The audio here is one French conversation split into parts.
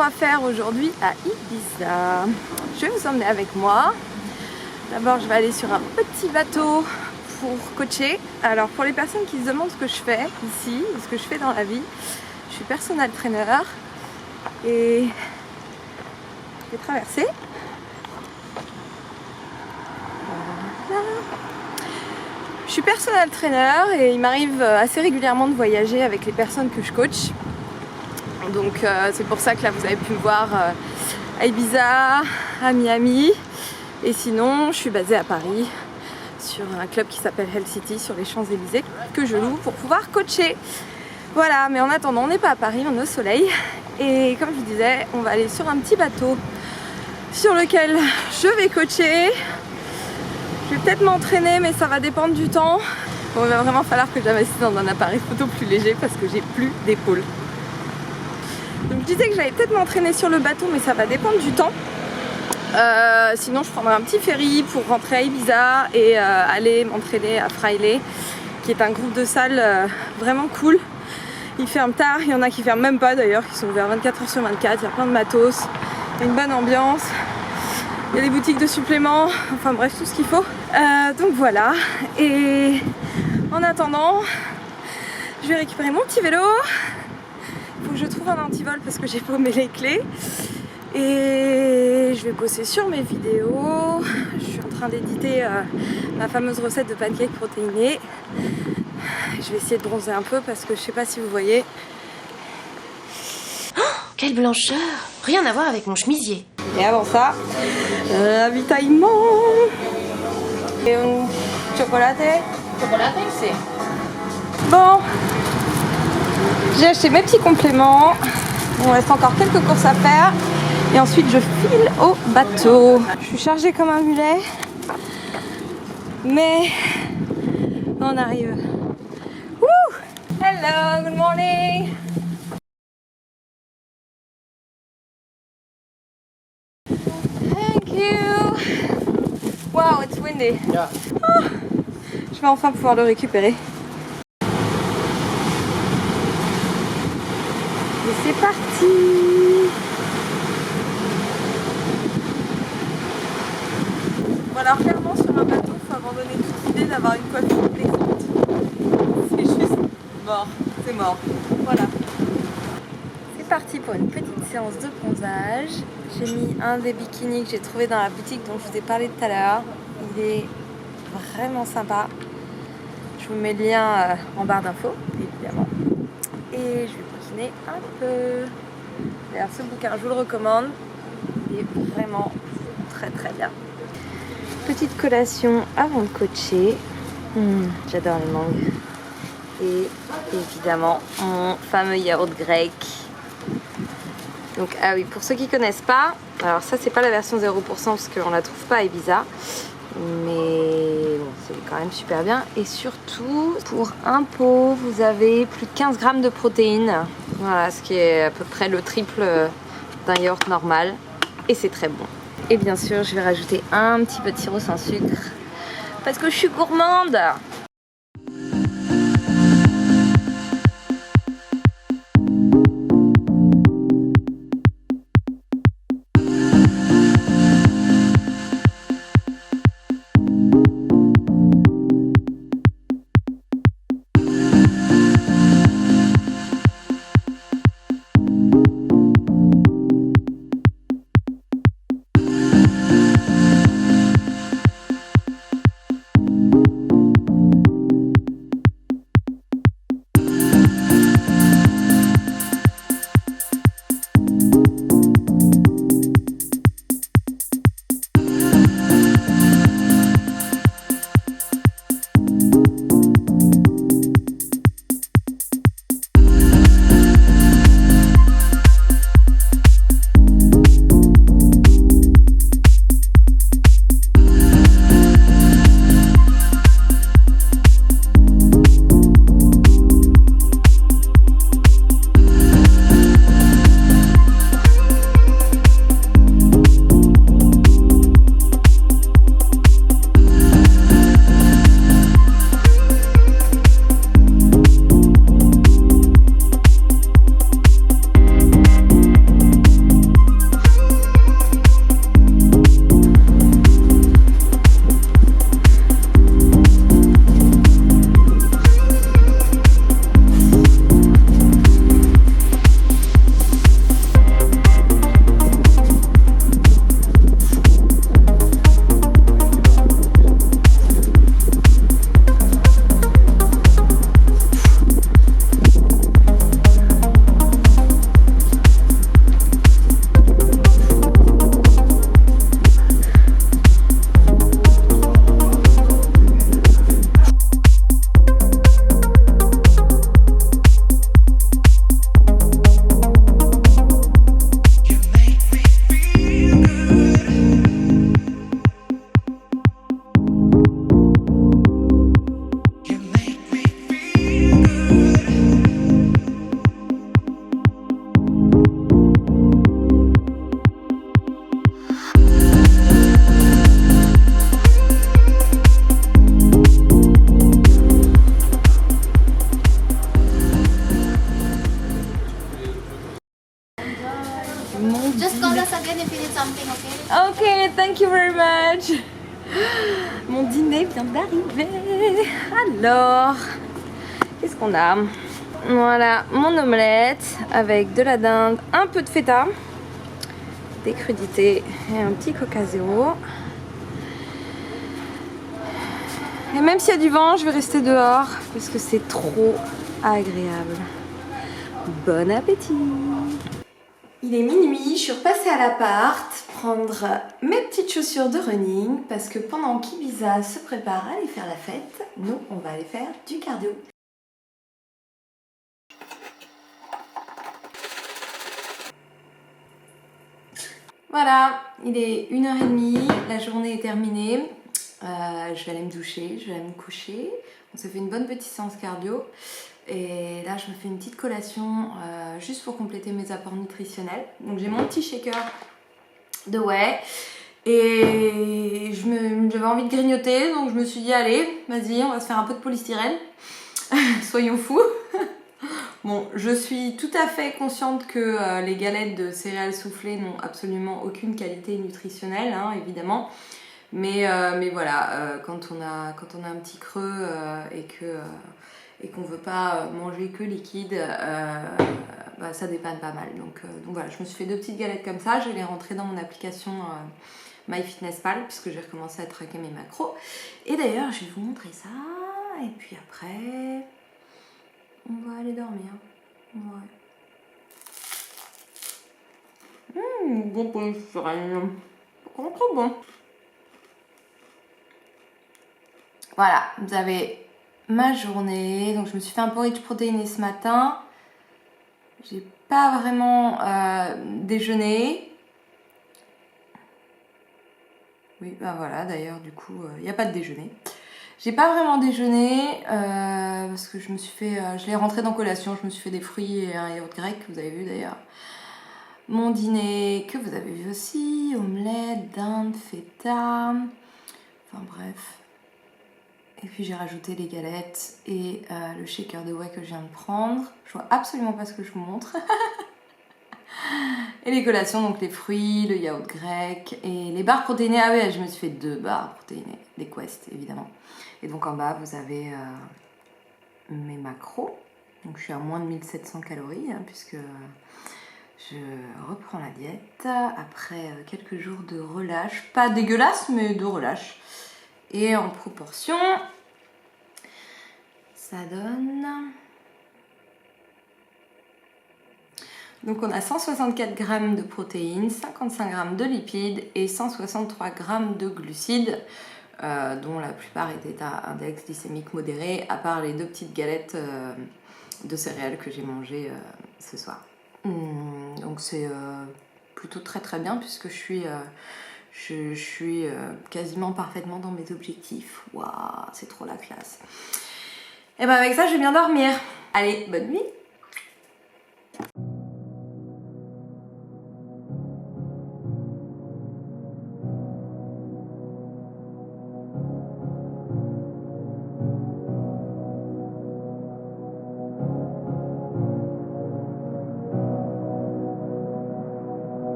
va faire aujourd'hui à Ibiza. Je vais vous emmener avec moi. D'abord, je vais aller sur un petit bateau pour coacher. Alors, pour les personnes qui se demandent ce que je fais ici, ce que je fais dans la vie, je suis personal trainer et je vais traverser. Voilà. Je suis personal trainer et il m'arrive assez régulièrement de voyager avec les personnes que je coach. Donc c'est pour ça que là vous avez pu me voir à Ibiza, à Miami. Et sinon je suis basée à Paris sur un club qui s'appelle Hell City sur les Champs-Élysées que je loue pour pouvoir coacher. Voilà, mais en attendant on n'est pas à Paris, on est au soleil. Et comme je vous disais, on va aller sur un petit bateau sur lequel je vais coacher. Je vais peut-être m'entraîner, mais ça va dépendre du temps. Bon, il va vraiment falloir que j'investisse dans un appareil photo plus léger parce que j'ai plus d'épaule. Donc je disais que j'allais peut-être m'entraîner sur le bateau, mais ça va dépendre du temps. Sinon je prendrai un petit ferry pour rentrer à Ibiza et aller m'entraîner à Fraile, qui est un groupe de salles vraiment cool. Ils ferment tard, il y en a qui ferment même pas d'ailleurs, qui sont ouverts 24h sur 24, il y a plein de matos, il y a une bonne ambiance. Il y a des boutiques de suppléments, enfin bref, tout ce qu'il faut. Donc voilà. Et en attendant, je vais récupérer mon petit vélo. Il faut que je trouve un antivol parce que j'ai paumé les clés. Et je vais bosser sur mes vidéos. Je suis en train d'éditer ma fameuse recette de pancakes protéinés. Je vais essayer de bronzer un peu parce que je sais pas si vous voyez. Oh, quelle blancheur! Rien à voir avec mon chemisier. Et avant ça, ravitaillement. Et un chocolat. Chocolat, c'est. Bon, j'ai acheté mes petits compléments. Il me reste encore quelques courses à faire. Et ensuite, je file au bateau. Je suis chargée comme un mulet. Mais on arrive. Woo! Hello, good morning. Thank you. Wow, it's windy. Yeah. Oh, je vais enfin pouvoir le récupérer. Et c'est parti. Bon alors clairement sur un bateau, il faut abandonner toute idée d'avoir une coiffure texte. C'est juste mort, c'est mort. Voilà. C'est parti pour une petite séance de bronzage. J'ai mis un des bikinis que j'ai trouvé dans la boutique dont je vous ai parlé tout à l'heure. Il est vraiment sympa. Je vous mets le lien en barre d'infos, évidemment. Et je vais bouquiner un peu. D'ailleurs, ce bouquin, je vous le recommande. Il est vraiment très très bien. Petite collation avant de coacher. J'adore les mangues. Et évidemment, mon fameux yaourt grec. Donc, ah oui, pour ceux qui connaissent pas, alors ça c'est pas la version 0% parce qu'on la trouve pas à Ibiza, mais bon, c'est quand même super bien. Et surtout, pour un pot, vous avez plus de 15 grammes de protéines, voilà, ce qui est à peu près le triple d'un yaourt normal, et c'est très bon. Et bien sûr, je vais rajouter un petit peu de sirop sans sucre, parce que je suis gourmande. Mon Just call dîner. us again if you need something, okay? Ok, thank you very much. Mon dîner vient d'arriver. Alors, qu'est-ce qu'on a? Voilà, mon omelette avec de la dinde, un peu de feta, des crudités et un petit Coca Zéro. Et même s'il y a du vent, je vais rester dehors parce que c'est trop agréable. Bon appétit! Il est minuit, je suis repassée à l'appart prendre mes petites chaussures de running parce que pendant qu'Ibiza se prépare à aller faire la fête, nous on va aller faire du cardio. Voilà, il est 1h30, la journée est terminée. Je vais aller me doucher, je vais aller me coucher. On s'est fait une bonne petite séance cardio. Et là, je me fais une petite collation juste pour compléter mes apports nutritionnels. Donc j'ai mon petit shaker de whey. Et j'avais envie de grignoter, donc je me suis dit allez, vas-y, on va se faire un peu de polystyrène. Soyons fous. Bon, je suis tout à fait consciente que les galettes de céréales soufflées n'ont absolument aucune qualité nutritionnelle, hein, évidemment. Mais voilà, quand on a un petit creux et qu'on veut pas manger que liquide, bah, ça dépanne pas mal. Donc voilà, je me suis fait 2 petites galettes comme ça. Je vais les rentrer dans mon application MyFitnessPal puisque j'ai recommencé à traquer mes macros. Et d'ailleurs, je vais vous montrer ça. Et puis après, on va aller dormir. Ouais. Bon polystyrène. Trop bon. Voilà, vous avez ma journée. Donc je me suis fait un porridge protéiné ce matin. J'ai pas vraiment déjeuné. Oui, ben voilà, d'ailleurs, du coup, il n'y a pas de déjeuner. J'ai pas vraiment déjeuné parce que je me suis fait. Je l'ai rentré dans collation. Je me suis fait des fruits et un yaourt grec que vous avez vu d'ailleurs. Mon dîner que vous avez vu aussi. Omelette, dinde, feta. Enfin bref. Et puis j'ai rajouté les galettes et le shaker de whey que je viens de prendre. Je vois absolument pas ce que je vous montre. Et les collations, donc les fruits, le yaourt grec et les barres protéinées. Ah ouais, je me suis fait 2 barres protéinées, des Quest évidemment. Et donc en bas, vous avez mes macros. Donc je suis à moins de 1700 calories hein, puisque je reprends la diète après quelques jours de relâche. Pas dégueulasse, mais de relâche. Et en proportion, ça donne... Donc on a 164 g de protéines, 55 g de lipides et 163 g de glucides, dont la plupart étaient à index glycémique modéré, à part les 2 petites galettes de céréales que j'ai mangées ce soir. Donc c'est plutôt très bien puisque je suis quasiment parfaitement dans mes objectifs. Waouh, c'est trop la classe. Et ben avec ça, je vais bien dormir. Allez, bonne nuit.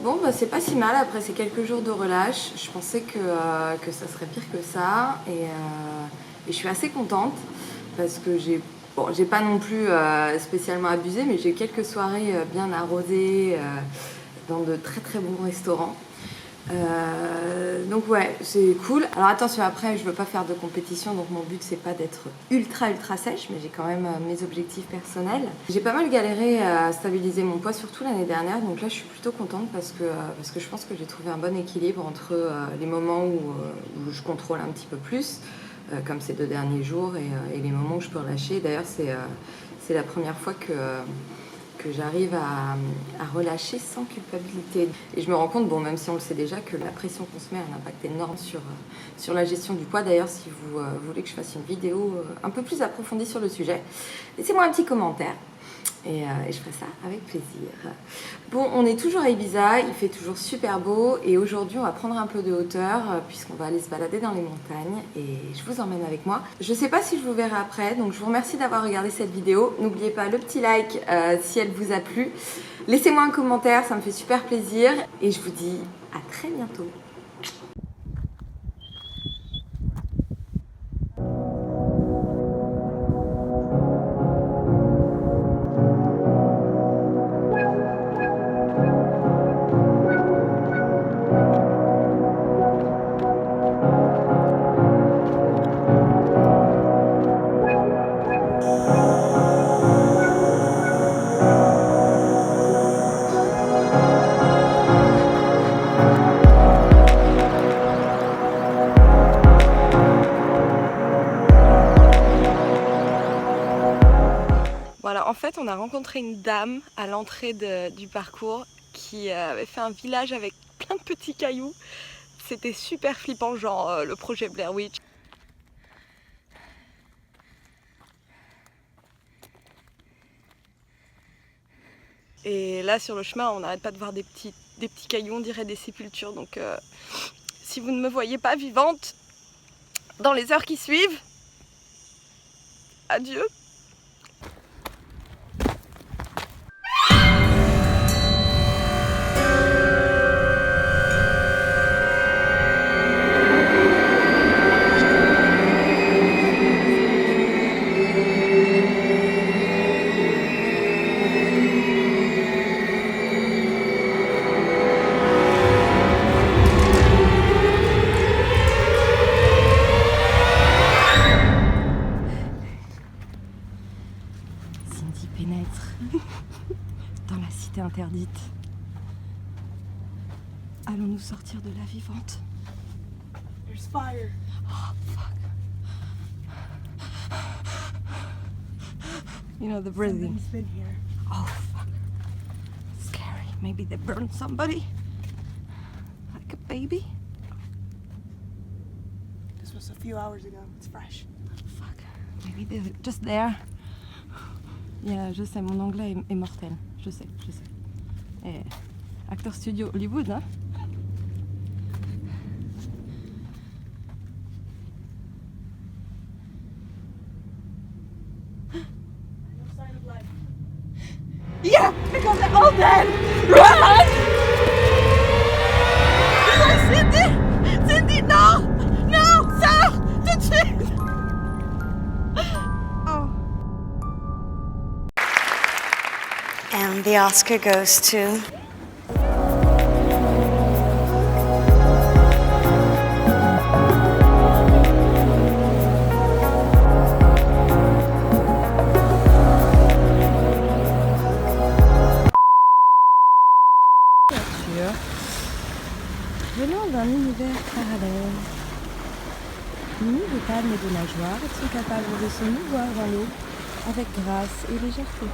Bon bah c'est pas si mal après ces quelques jours de relâche. Je pensais que ça serait pire que ça et je suis assez contente parce que j'ai pas non plus spécialement abusé mais j'ai eu quelques soirées bien arrosées dans de très bons restaurants. Donc ouais, c'est cool. Alors attention, après je veux pas faire de compétition, donc mon but c'est pas d'être ultra sèche, mais j'ai quand même mes objectifs personnels. J'ai pas mal galéré à stabiliser mon poids, surtout l'année dernière, donc là je suis plutôt contente parce que je pense que j'ai trouvé un bon équilibre entre les moments où je contrôle un petit peu plus, comme ces 2 derniers jours, et les moments où je peux relâcher. D'ailleurs c'est la première fois que j'arrive à relâcher sans culpabilité. Et je me rends compte, bon, même si on le sait déjà, que la pression qu'on se met a un impact énorme sur la gestion du poids. D'ailleurs, si vous voulez que je fasse une vidéo un peu plus approfondie sur le sujet, laissez-moi un petit commentaire. et je ferai ça avec plaisir. Bon, on est toujours à Ibiza, il fait toujours super beau et aujourd'hui on va prendre un peu de hauteur puisqu'on va aller se balader dans les montagnes et je vous emmène avec moi. Je sais pas si je vous verrai après, donc je vous remercie d'avoir regardé cette vidéo. N'oubliez pas le petit like si elle vous a plu. Laissez-moi un commentaire, ça me fait super plaisir et je vous dis à très bientôt. Voilà, en fait on a rencontré une dame à l'entrée du parcours qui avait fait un village avec plein de petits cailloux. C'était super flippant, genre le projet Blair Witch. Et là sur le chemin on n'arrête pas de voir des petits cailloux, on dirait des sépultures. Donc si vous ne me voyez pas vivante dans les heures qui suivent, adieu. Cindy pénètre dans la cité interdite. Allons-nous sortir de là vivante? There's fire. Oh fuck. You know the breathing. Somebody's been here. Oh fuck. Scary. Maybe they burned somebody. Like a baby. This was a few hours ago. It's fresh. Fuck. Maybe they're just there. Yeah, je sais, mon anglais est mortel. Je sais. Et acteur studio Hollywood, hein? No sign of life. Yeah, because they're all dead. Run! Cindy! Cindy, no! No! Sors! Tout de suite! Oh. And the Oscar goes to... Venant d'un univers parallèle, munis de calme et de nageoires, ils sont capables de se mouvoir dans l'eau avec grâce et légèreté.